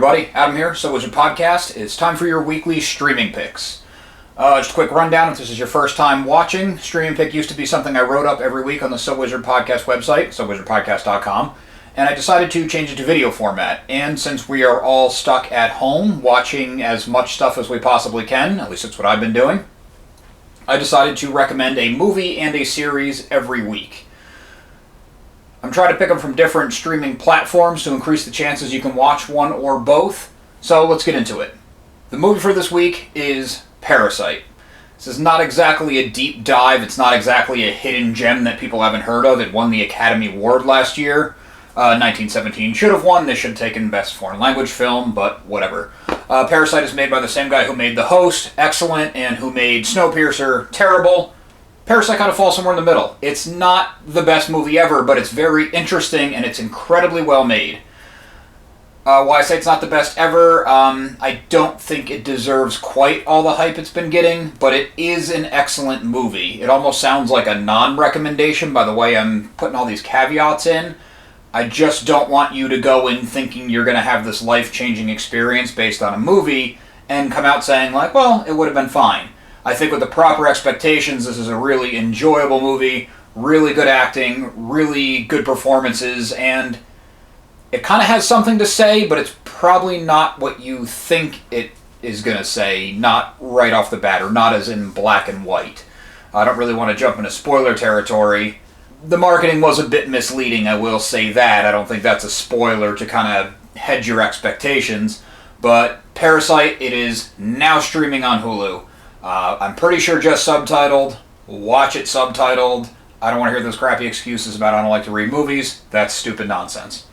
everybody, Adam here, So Was Your Podcast. It's time for your weekly streaming picks. Just a quick rundown, if this is your first time watching, streaming pick used to be something I wrote up every week on the So Wizard Podcast website, sowizardpodcast.com, and I decided to change it to video format. And since we are all stuck at home watching as much stuff as we possibly can, at least that's what I've been doing, I decided to recommend a movie and a series every week. I'm trying to pick them from different streaming platforms to increase the chances you can watch one or both. So let's get into it. The movie for this week is Parasite. This is not exactly a deep dive. It's not exactly a hidden gem that people haven't heard of. It won the Academy Award last year. 1917 should have won. This should have taken Best Foreign Language Film, but whatever. Parasite is made by the same guy who made The Host, excellent, and who made Snowpiercer, terrible. Parasite kind of falls somewhere in the middle. It's not the best movie ever, but it's very interesting and it's incredibly well made. Why I say it's not the best ever, I don't think it deserves quite all the hype it's been getting, but it is an excellent movie. It almost sounds like a non-recommendation by the way I'm putting all these caveats in. I just don't want you to go in thinking you're going to have this life-changing experience based on a movie and come out saying, like, well, it would have been fine. I think with the proper expectations, this is a really enjoyable movie, really good acting, really good performances, and it kind of has something to say, but it's probably not what you think it is going to say, not right off the bat, or not as in black and white. I don't really want to jump into spoiler territory. The marketing was a bit misleading, I will say that. I don't think that's a spoiler to kind of hedge your expectations, but Parasite, it is now streaming on Hulu. I'm pretty sure just subtitled. Watch it subtitled. I don't want to hear those crappy excuses about I don't like to read movies. That's stupid nonsense.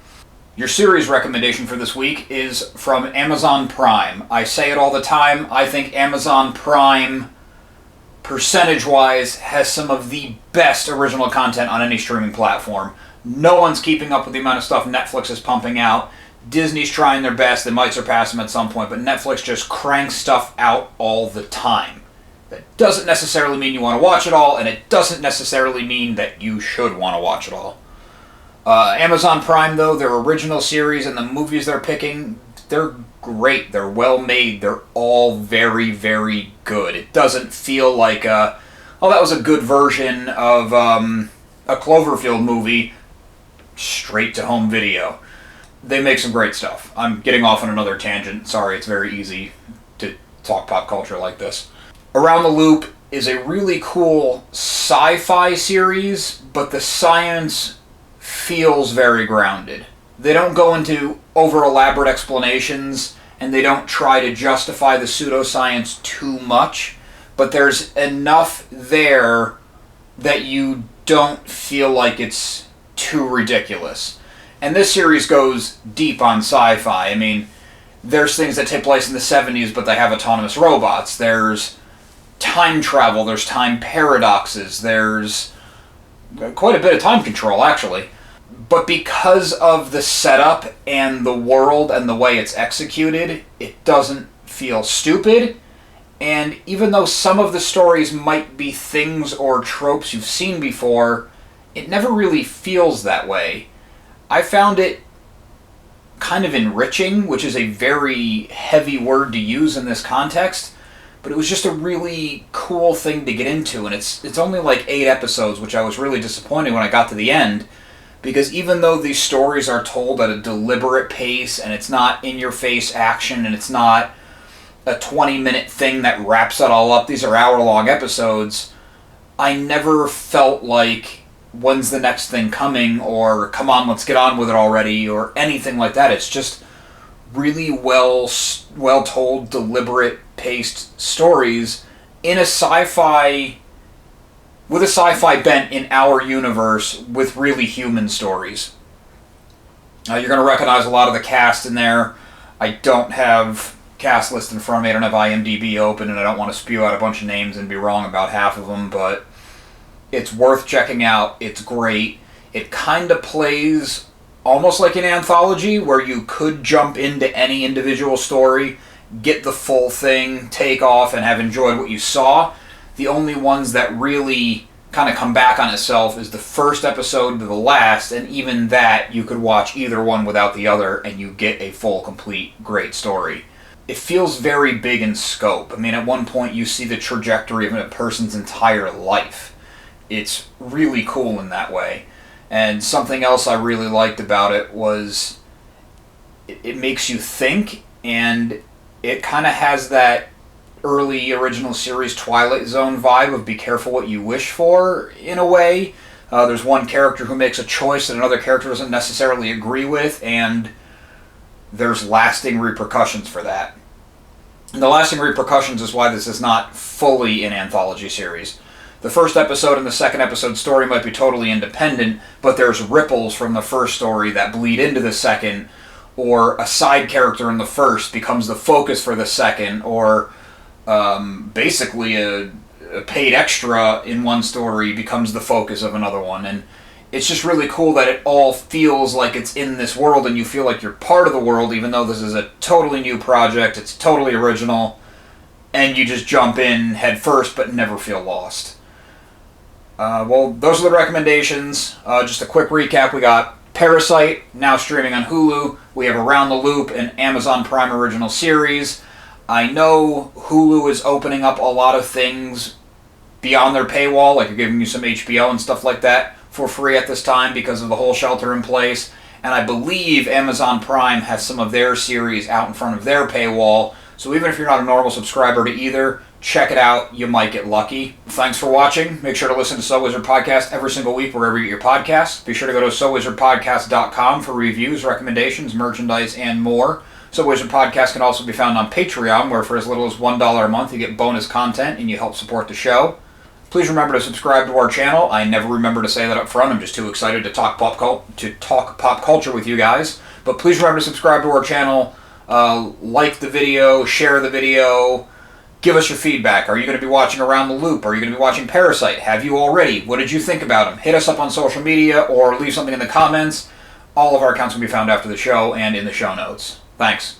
Your series recommendation for this week is from Amazon Prime. I say it all the time. I think Amazon Prime, percentage-wise, has some of the best original content on any streaming platform. No one's keeping up with the amount of stuff Netflix is pumping out. Disney's trying their best. They might surpass them at some point, but Netflix just cranks stuff out all the time. That doesn't necessarily mean you want to watch it all, and it doesn't necessarily mean that you should want to watch it all. Amazon Prime, though, their original series and the movies they're picking, they're great. They're well made. They're all very, very good. It doesn't feel like that was a good version of a Cloverfield movie straight to home video. They make some great stuff. I'm getting off on another tangent. Sorry, it's very easy to talk pop culture like this. Around the Loop is a really cool sci-fi series, but the science feels very grounded. They don't go into over-elaborate explanations, and they don't try to justify the pseudoscience too much, but there's enough there that you don't feel like it's too ridiculous. And this series goes deep on sci-fi. I mean, there's things that take place in the 70s, but they have autonomous robots. There's time travel. There's time paradoxes. There's quite a bit of time control, actually. But because of the setup and the world and the way it's executed, it doesn't feel stupid. And even though some of the stories might be things or tropes you've seen before, it never really feels that way. I found it kind of enriching, which is a very heavy word to use in this context, but it was just a really cool thing to get into, and it's only like 8 episodes, which I was really disappointed when I got to the end, because even though these stories are told at a deliberate pace, and it's not in-your-face action, and it's not a 20-minute thing that wraps it all up, these are hour-long episodes, I never felt like, when's the next thing coming, or come on, let's get on with it already, or anything like that. It's just really well told, deliberate paced stories in a sci-fi, with a sci-fi bent in our universe with really human stories. You're going to recognize a lot of the cast in there. I don't have cast list in front of me. I don't have IMDb open, and I don't want to spew out a bunch of names and be wrong about half of them, but it's worth checking out. It's great. It kind of plays almost like an anthology where you could jump into any individual story, get the full thing, take off, and have enjoyed what you saw. The only ones that really kind of come back on itself is the first episode to the last, and even that you could watch either one without the other and you get a full, complete, great story. It feels very big in scope. I mean, at one point you see the trajectory of a person's entire life. It's really cool in that way. And something else I really liked about it was it makes you think, and it kind of has that early original series Twilight Zone vibe of be careful what you wish for, in a way. There's one character who makes a choice that another character doesn't necessarily agree with, and there's lasting repercussions for that. And the lasting repercussions is why this is not fully an anthology series. The first episode and the second episode story might be totally independent, but there's ripples from the first story that bleed into the second, or a side character in the first becomes the focus for the second, or basically a paid extra in one story becomes the focus of another one. And it's just really cool that it all feels like it's in this world and you feel like you're part of the world, even though this is a totally new project, it's totally original, and you just jump in head first but never feel lost. Well, those are the recommendations. Just a quick recap: we got Parasite, now streaming on Hulu. We have Around the Loop, an Amazon Prime original series. I know Hulu is opening up a lot of things beyond their paywall, like they're giving you some HBO and stuff like that for free at this time because of the whole shelter in place. And I believe Amazon Prime has some of their series out in front of their paywall. So even if you're not a normal subscriber to either, check it out. You might get lucky. Thanks for watching. Make sure to listen to So Wizard Podcast every single week wherever you get your podcasts. Be sure to go to SoWizardPodcast.com for reviews, recommendations, merchandise, and more. So Wizard Podcast can also be found on Patreon, where for as little as $1 a month you get bonus content and you help support the show. Please remember to subscribe to our channel. I never remember to say that up front. I'm just too excited to talk pop culture with you guys. But please remember to subscribe to our channel, like the video, share the video, give us your feedback. Are you going to be watching Around the Loop? Are you going to be watching Parasite? Have you already? What did you think about them? Hit us up on social media or leave something in the comments. All of our accounts can be found after the show and in the show notes. Thanks.